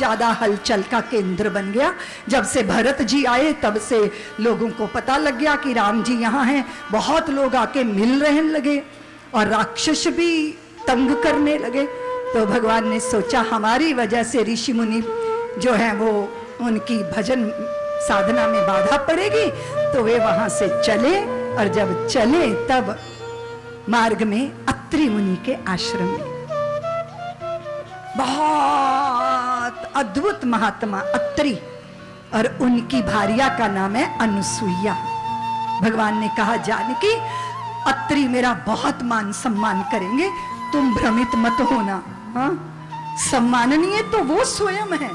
ज्यादा हलचल का केंद्र बन गया। जब से भरत जी आए तब से लोगों को पता लग गया कि राम जी यहाँ हैं। बहुत लोग आके मिल रहने लगे और राक्षस भी तंग करने लगे। तो भगवान ने सोचा हमारी वजह से ऋषि मुनि जो हैं वो उनकी भजन साधना में बाधा पड़ेगी, तो वे वहां से चले। और जब चले तब मार्ग में अत्रि मुनि के आश्रम में बहुत अद्भुत महात्मा अत्रि और उनकी भार्या का नाम है अनुसुईया। भगवान ने कहा जानकी अत्रि मेरा बहुत मान सम्मान करेंगे, तुम भ्रमित मत होना। हाँ, सम्माननीय तो वो स्वयं है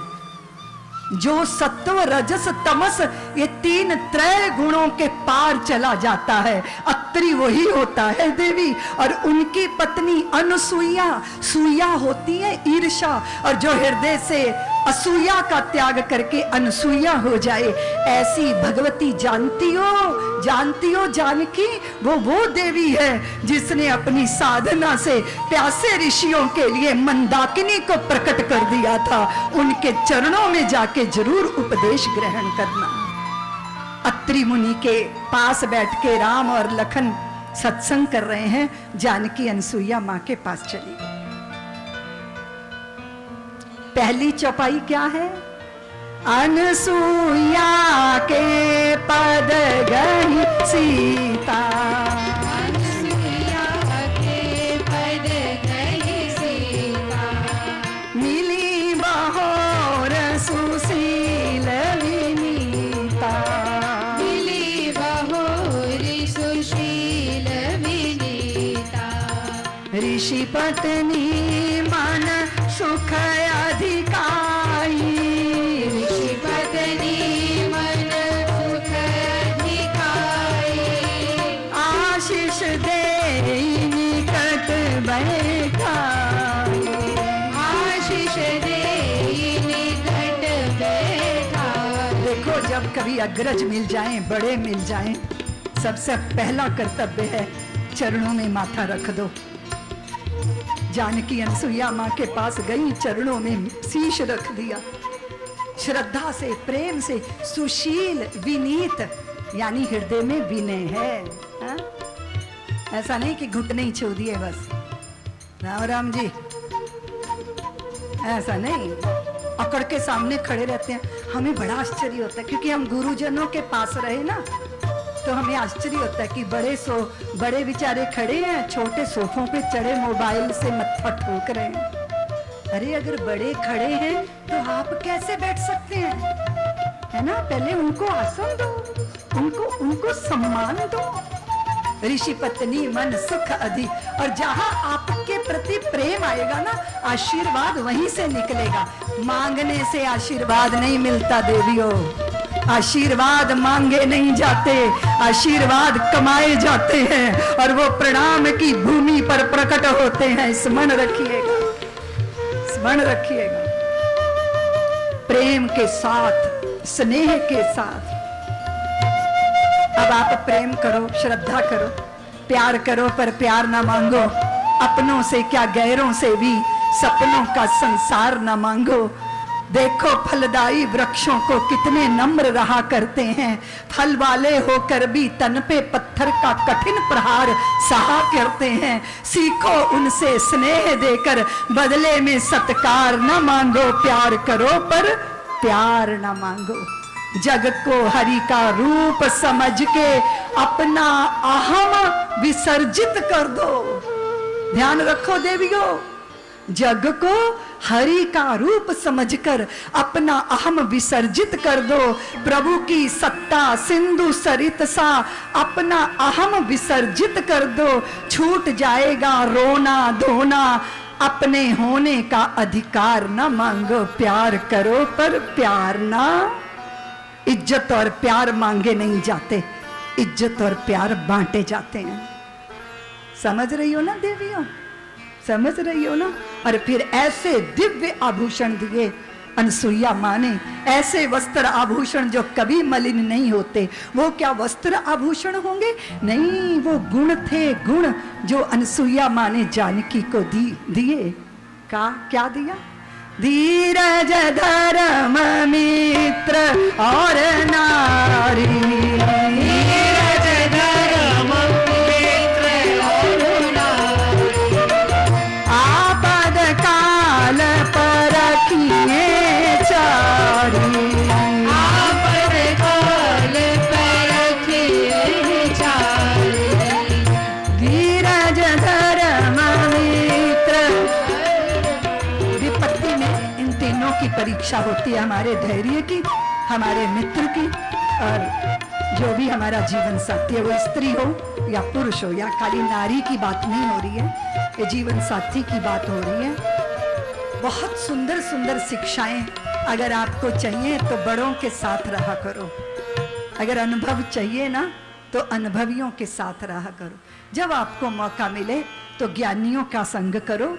जो सत्व रजस तमस ये तीन त्रय गुणों के पार चला जाता है। अत्रि वही होता है देवी। और उनकी पत्नी अनुसुईया, सुईया होती है ईर्षा, और जो हृदय से असूया का त्याग करके अनुसुईया हो जाए, ऐसी भगवती जानती हो जानकी, वो देवी है जिसने अपनी साधना से प्यासे ऋषियों के लिए मंदाकिनी को प्रकट कर दिया था। उनके चरणों में जाके जरूर उपदेश ग्रहण करना। अत्रि मुनि के पास बैठ के राम और लखन सत्संग कर रहे हैं। जानकी अनुसुईया मां के पास चली। पहली चौपाई क्या है? अनुसुईया के पद गई सीता, अनुसुईया के पद गई सीता, मिली बहोर सुशील विनीता, मिली बहोर सुशील विनीता, ऋषि पत्नी मन सुख अधिकारी, ऋषि पत्नी मन सुख अधिकारी, आशीष दे निकट बैठाई, आशीष दे निकट बैठाई। देखो जब कभी अग्रज मिल जाएं, बड़े मिल जाएं, सबसे पहला कर्तव्य है चरणों में माथा रख दो। जानकी अनुसुईया मां के पास गई, चरणों में शीश रख दिया, श्रद्धा से प्रेम से, सुशील विनीत यानी हृदय में विनय है। हा? ऐसा नहीं कि घुटने ही छू दिए बस, राम राम जी, ऐसा नहीं। अकड़ के सामने खड़े रहते हैं। हमें बड़ा आश्चर्य होता है क्योंकि हम गुरुजनों के पास रहे ना, तो हमें आश्चर्य होता है कि बड़े बेचारे खड़े हैं, छोटे सोफों पे चढ़े मोबाइल से मत्था ठोक रहे हैं। अरे अगर बड़े खड़े हैं तो आप कैसे बैठ सकते हैं? है ना, पहले उनको आसन दो, उनको सम्मान दो। ऋषि पत्नी मन सुख अधिक। और जहां आपके प्रति प्रेम आएगा ना, आशीर्वाद वहीं से निकलेगा। मांगने से आशीर्वाद नहीं मिलता देवियों, आशीर्वाद मांगे नहीं जाते, आशीर्वाद कमाए जाते हैं और वो प्रणाम की भूमि पर प्रकट होते हैं। स्मरण रखिएगा, स्मरण रखिएगा। प्रेम के साथ, स्नेह के साथ। अब आप प्रेम करो, श्रद्धा करो, प्यार करो, पर प्यार ना मांगो। अपनों से क्या गैरों से भी सपनों का संसार ना मांगो। देखो फलदायी वृक्षों को कितने नम्र रहा करते हैं, फल वाले होकर भी तन पे पत्थर का कठिन प्रहार सहा करते हैं। सीखो उनसे स्नेह देकर, बदले में सत्कार न मांगो। प्यार करो पर प्यार न मांगो। जग को हरि का रूप समझ के अपना अहम विसर्जित कर दो। ध्यान रखो देवियों, जग को हरि का रूप समझकर अपना अहम विसर्जित कर दो। प्रभु की सत्ता सिंधु सरित सा अपना अहम विसर्जित कर दो। छूट जाएगा रोना धोना, अपने होने का अधिकार न मांगो। प्यार करो पर प्यार ना। इज्जत और प्यार मांगे नहीं जाते, इज्जत और प्यार बांटे जाते हैं। समझ रही हो ना देवियों, समझ रही हो ना। और फिर ऐसे दिव्य आभूषण दिए अनुसुईया मां ने, ऐसे वस्त्र आभूषण जो कभी मलिन नहीं होते। वो क्या वस्त्र आभूषण होंगे? नहीं, वो गुण थे, गुण जो अनुसुईया मां ने जानकी को दिए। क्या दिया? धीरज धर्म मित्र और नारी, धीरज धर्म मित्र और नारी, आपद काल परखिए चारी, आपद काल परखिए चारी, धीरज धर्म मित्र। विपत्ति में इन तीनों की परीक्षा होती है, हमारे धैर्य की, हमारे मित्र की, और जो भी हमारा जीवन साथी है, वो स्त्री हो या पुरुष हो, या खाली नारी की बात नहीं हो रही है, ये जीवन साथी की बात हो रही है। बहुत सुंदर सुंदर शिक्षाएं अगर आपको चाहिए तो बड़ों के साथ रहा करो, अगर अनुभव चाहिए ना तो अनुभवियों के साथ रहा करो। जब आपको मौका मिले तो ज्ञानियों का संग करो,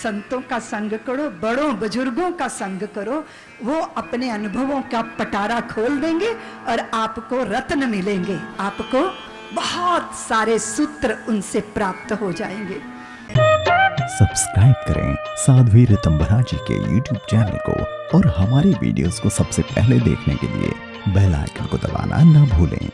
संतों का संग करो, बड़ों बुजुर्गों का संग करो, वो अपने अनुभवों का पटारा खोल देंगे और आपको रत्न मिलेंगे, आपको बहुत सारे सूत्र उनसे प्राप्त हो जाएंगे। सब्सक्राइब करें साध्वी ऋतंभरा जी के YouTube चैनल को और हमारे वीडियोस को सबसे पहले देखने के लिए बेल आइकन को दबाना ना भूलें।